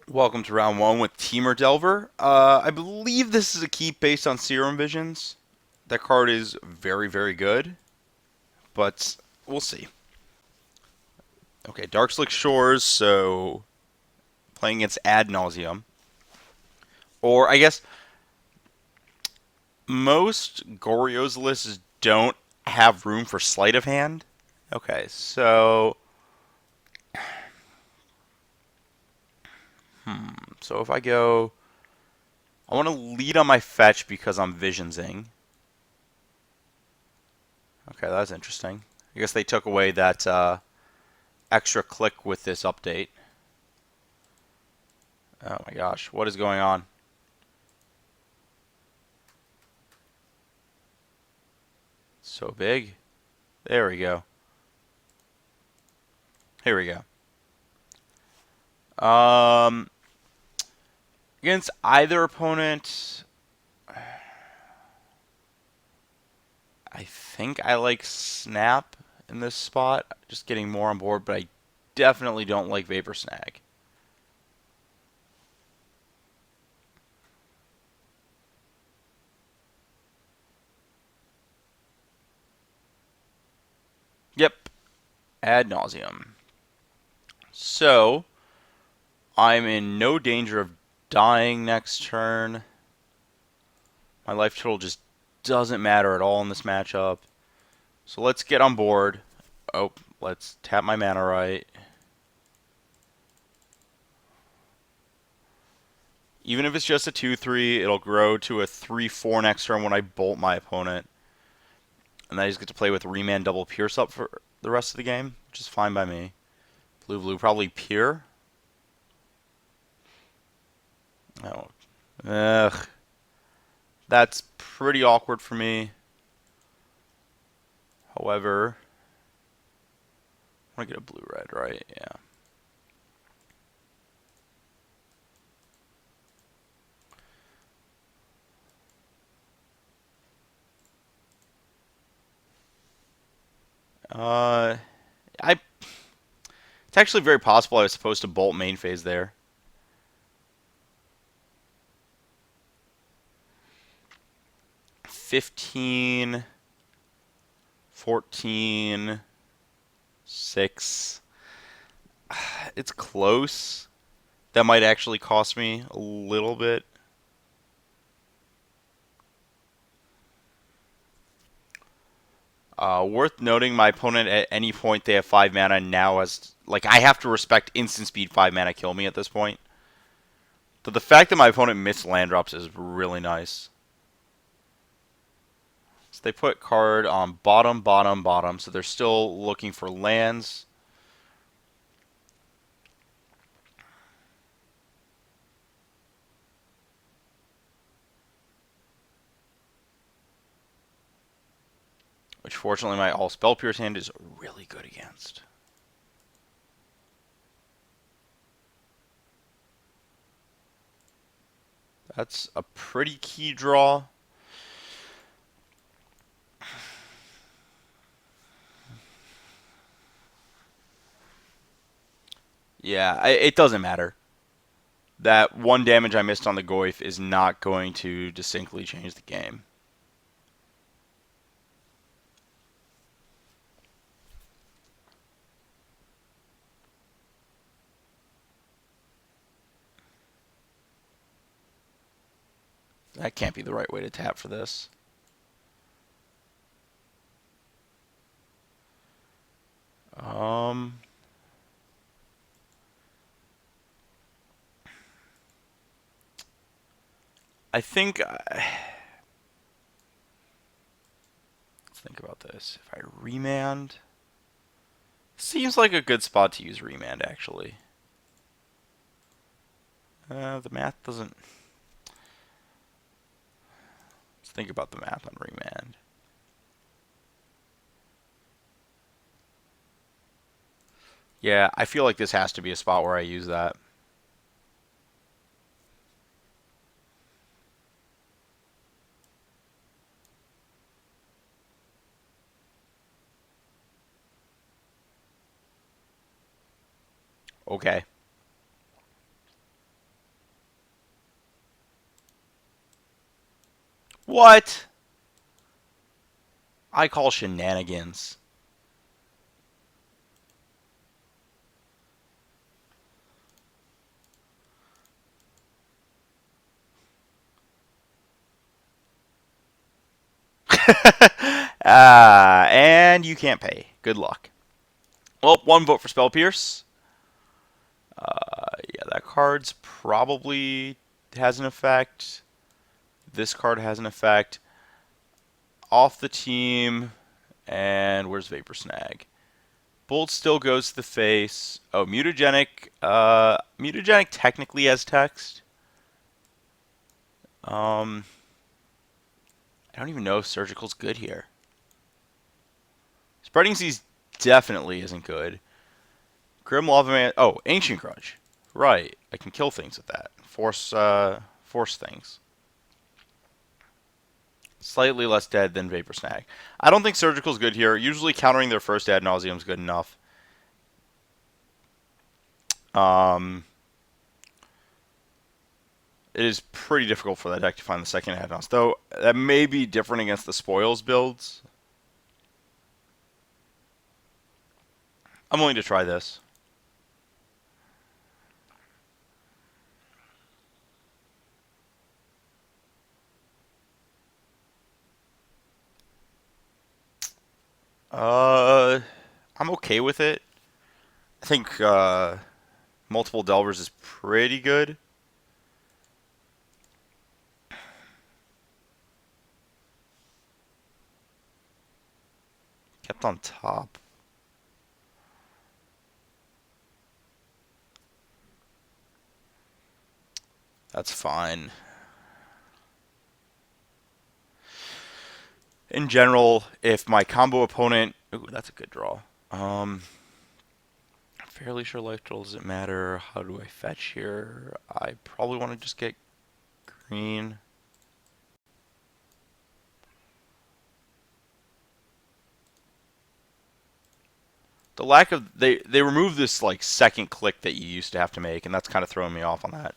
Welcome to round one with Temur Delver. I believe this is a keep based on Serum Visions. That card is very, very good, but we'll see. Okay, Dark Slick Shores, so playing against Ad Nauseum. Or I guess most Goryo's lists don't have room for Sleight of Hand. Okay, so if I go, I want to lead on my fetch because I'm Visionsing. Okay, that's interesting. I guess they took away that extra click with this update. Oh my gosh, what is going on? So big. There we go. Here we go. Um, Against either opponent, I think I like Snap in this spot. Just getting more on board, but I definitely don't like Vapor Snag. Yep, ad nauseum. So I'm in no danger of dying next turn. My life total just doesn't matter at all in this matchup. So let's get on board. Oh, let's tap my mana right. Even if it's just a 2-3, it'll grow to a 3-4 next turn when I bolt my opponent. And then I just get to play with Remand double Pierce up for the rest of the game, which is fine by me. Blue, probably Pier. Oh. Ugh. That's pretty awkward for me. However, I want to get a blue-red, right? Yeah. Uh, I. It's actually very possible I was supposed to bolt main phase there. 15, 14, 6. It's close. That might actually cost me a little bit. Worth noting, my opponent at any point they have 5 mana now has like I have to respect instant speed 5 mana kill me at this point. But the fact that my opponent missed land drops is really nice. So they put card on bottom, bottom, bottom. So they're still looking for lands. Which fortunately my all spell pierce hand is really good against. That's a pretty key draw. Yeah, it doesn't matter. That one damage I missed on the Goyf is not going to distinctly change the game. That can't be the right way to tap for this. Um, I think. Let's think about this. If I remand, seems like a good spot to use remand. Actually, the math doesn't. Let's think about the math on remand. Yeah, I feel like this has to be a spot where I use that. Okay. What? I call shenanigans. And you can't pay. Good luck. Well, one vote for Spell Pierce. Yeah, that card's probably has an effect. This card has an effect. Off the team. And where's Vapor Snag? Bolt still goes to the face. Oh, Mutagenic. Mutagenic technically has text. I don't even know if Surgical's good here. Spreading Seas definitely isn't good. Grim Lava Man. Oh, Ancient Grudge. Right. I can kill things with that. Force things. Slightly less dead than Vapor Snag. I don't think Surgical's good here. Usually countering their first Ad Nauseum is good enough. It is pretty difficult for that deck to find the second Ad Nauseum. Though, that may be different against the Spoils builds. I'm willing to try this. I'm okay with it. I think multiple Delvers is pretty good. Kept on top. That's fine. In general, if my combo opponent... Ooh, that's a good draw. Fairly sure life total doesn't matter. How do I fetch here? I probably want to just get green. The lack of... They removed this, like, second click that you used to have to make, and that's kind of throwing me off on that.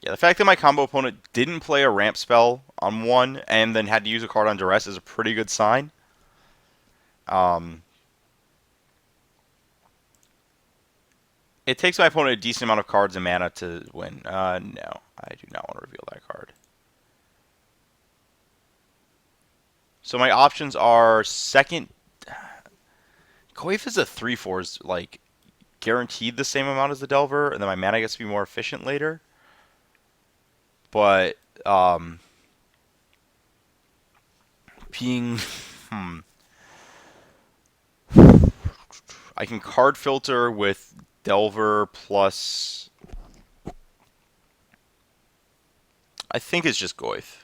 Yeah, the fact that my combo opponent didn't play a ramp spell on one and then had to use a card on duress is a pretty good sign. It takes my opponent a decent amount of cards and mana to win. No, I do not want to reveal that card. So my options are second. Coif is a 3/4 is like guaranteed the same amount as the Delver, and then my mana gets to be more efficient later. But being I can card filter with Delver plus. I think it's just Goyf.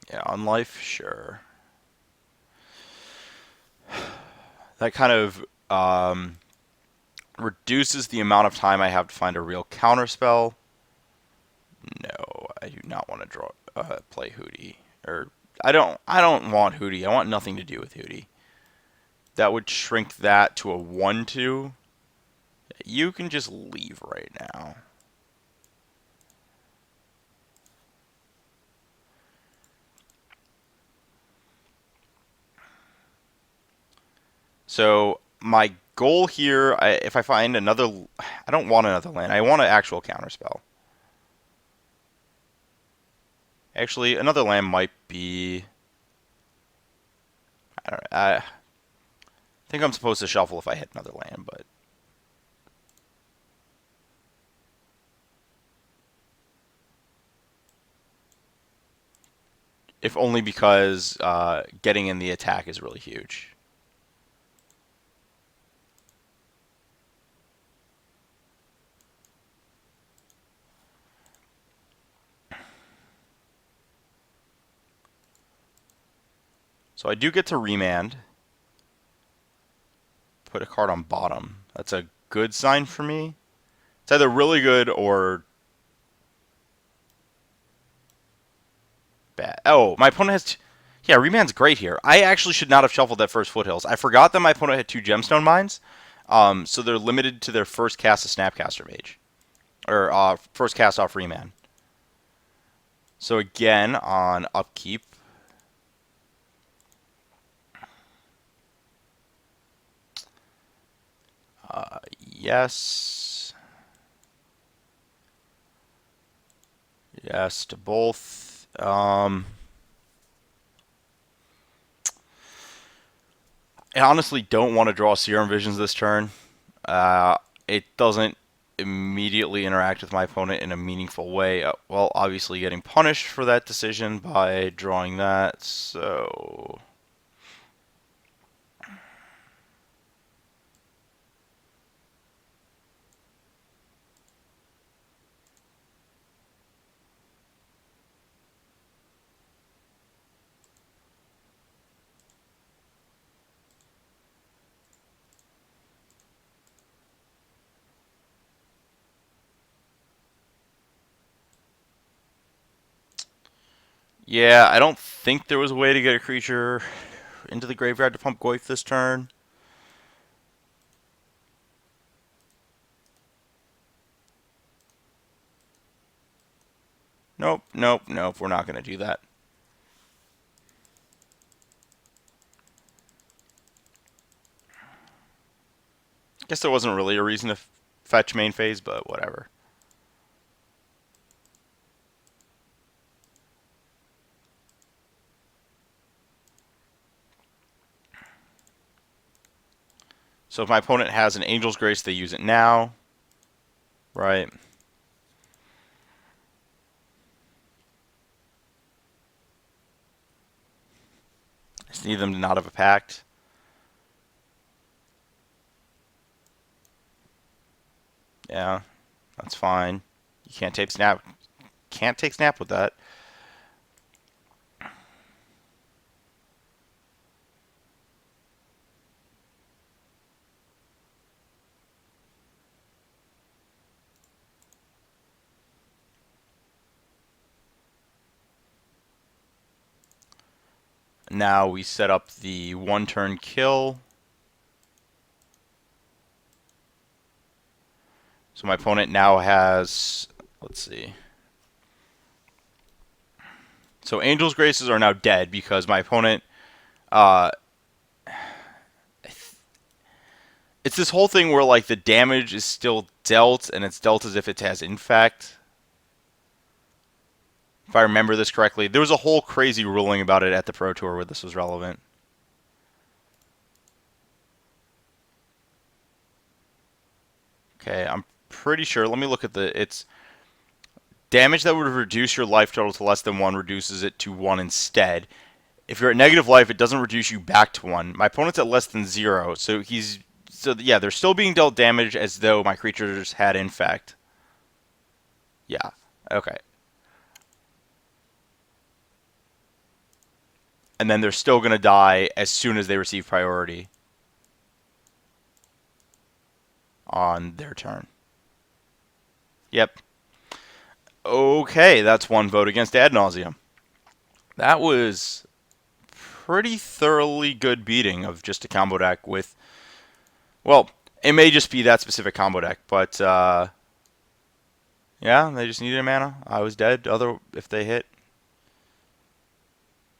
Yeah, on life, sure. That kind of reduces the amount of time I have to find a real counterspell. No, I do not want to play Hootie. Or I don't want Hootie. I want nothing to do with Hootie. That would shrink that to a 1/2. You can just leave right now. So my goal here, if I find another, I don't want another land. I want an actual counterspell. Actually, another land might be. I don't know. I think I'm supposed to shuffle if I hit another land, but if only because getting in the attack is really huge. So I do get to remand. put a card on bottom. That's a good sign for me. It's either really good or bad. Oh, my opponent has... Yeah, Remand's great here. I actually should not have shuffled that first Foothills. I forgot that my opponent had 2 Gemstone Mines, so they're limited to their first cast of Snapcaster Mage. Or first cast off Remand. So again, on upkeep... yes. Yes to both. I honestly don't want to draw Serum Visions this turn. It doesn't immediately interact with my opponent in a meaningful way. Well, obviously getting punished for that decision by drawing that, so... Yeah, I don't think there was a way to get a creature into the graveyard to pump Goyf this turn. Nope, nope, nope, we're not going to do that. Guess there wasn't really a reason to fetch main phase, but whatever. So if my opponent has an Angel's Grace, they use it now. Right. I just need them to not have a pact. Yeah, that's fine. You can't take snap. Can't take snap with that. Now we set up the 1-turn kill. So my opponent now has, let's see. So Angel's Graces are now dead because my opponent, it's this whole thing where like the damage is still dealt and it's dealt as if it has infect. If I remember this correctly, there was a whole crazy ruling about it at the Pro Tour where this was relevant. Okay, I'm pretty sure. Let me look at it's damage that would reduce your life total to less than 1 reduces it to 1 instead. If you're at negative life, it doesn't reduce you back to 1. My opponent's at less than 0, so yeah, they're still being dealt damage as though my creatures had infect. Yeah, okay. And then they're still going to die as soon as they receive priority on their turn. Yep. Okay, that's 1 vote against ad nauseum. That was pretty thoroughly good beating of just a combo deck with... Well, it may just be that specific combo deck, but... yeah, they just needed a mana. I was dead. If they hit...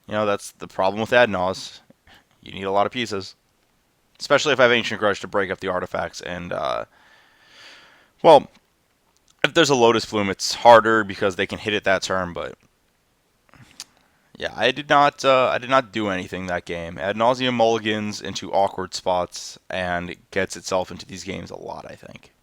You know, that's the problem with ad naus. You need a lot of pieces. Especially if I have Ancient Grudge to break up the artifacts. And, well, if there's a Lotus Plume, it's harder because they can hit it that turn, but... Yeah, I did not do anything that game. Ad nauseum mulligans into awkward spots and gets itself into these games a lot, I think.